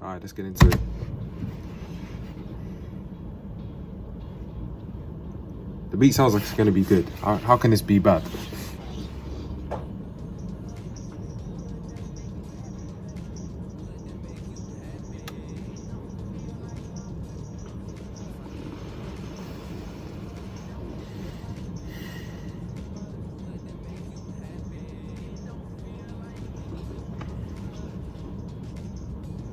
Alright, let's get into it. The beat sounds like it's gonna be good. How can this be bad?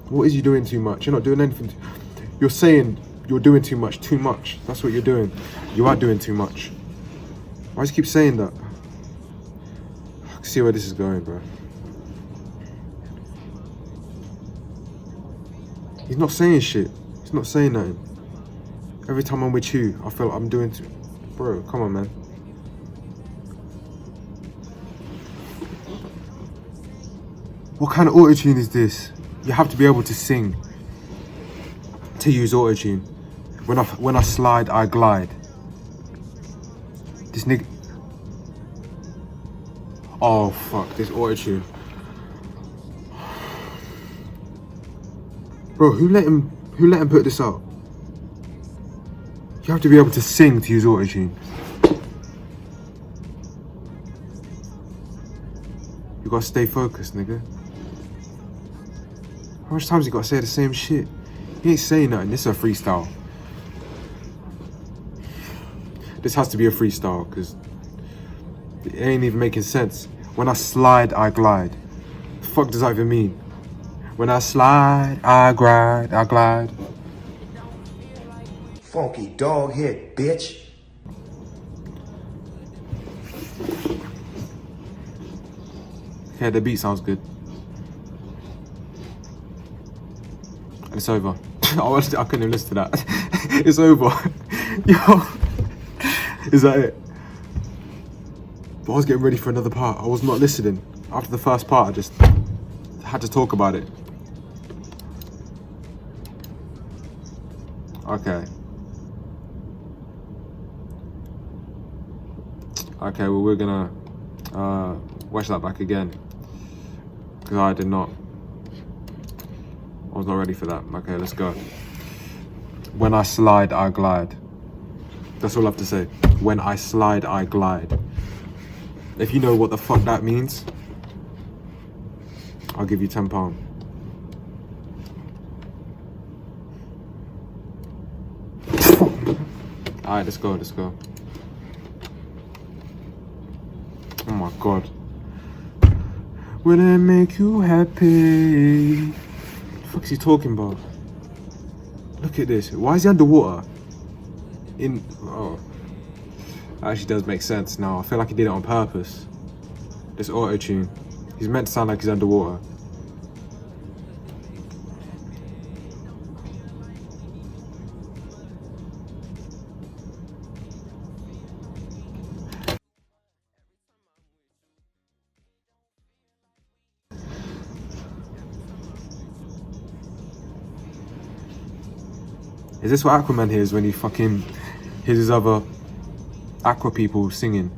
What is you doing too much? You're not doing anything. You're saying you're doing too much. Too much. That's what you're doing. You are doing too much. Why do you keep saying that? I can see where this is going, bro. He's not saying shit. He's not saying nothing. Every time I'm with you, I feel like I'm doing too... Bro, come on, man. What kind of auto-tune is this? You have to be able to sing to use auto-tune. When I slide, I glide. This nigga... Oh, fuck, this auto-tune. Bro, who let him put this out? You have to be able to sing to use auto-tune. You gotta stay focused, nigga. How much times you gotta say the same shit? He ain't saying nothing. This is a freestyle. This has to be a freestyle because it ain't even making sense. When I slide, I glide. The fuck does that even mean? When I slide, I glide. Funky dog head, bitch. Okay, the beat sounds good. And it's over. I couldn't even listen to that. It's over. Yo. Is that it? But I was getting ready for another part. I was not listening. After the first part, I just had to talk about it. Okay. Okay, well, we're gonna watch that back again. Because I did not. I was not ready for that. Okay, let's go. When I slide, I glide. That's all I have to say. When I slide, I glide. If you know what the fuck that means, I'll give you £10. Alright, let's go. Oh my god. Will it make you happy? What the fuck is he talking about? Look at this. Why is he underwater? Oh. That actually does make sense now. I feel like he did it on purpose. This auto-tune. He's meant to sound like he's underwater. Is this what Aquaman hears when he fucking hears his other Aqua people singing?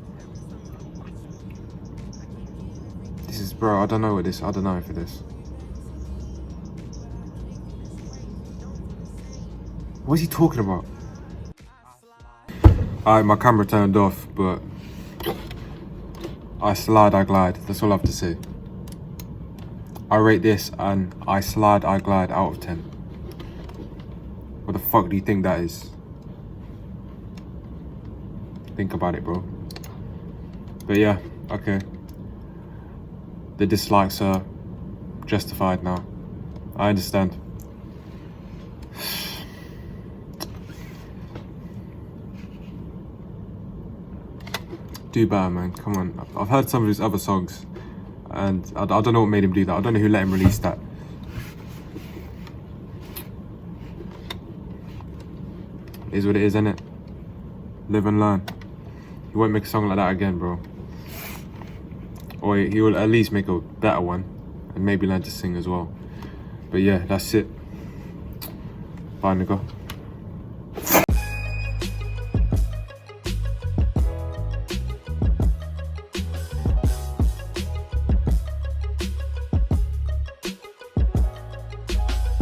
This is, bro, I don't know what this, I don't know for this. What is he talking about? Alright, my camera turned off, but I slide, I glide. That's all I have to say. I rate this and I slide, I glide out of 10. What the fuck do you think that is? Think about it, bro. But yeah, okay. The dislikes are justified now. I understand. Do better, man. Come on. I've heard some of his other songs and I don't know what made him do that. I don't know who let him release that. It is what it is, innit? Live and learn. He won't make a song like that again, bro. Or he will at least make a better one and maybe learn to sing as well. But yeah, that's it. Bye, nigga.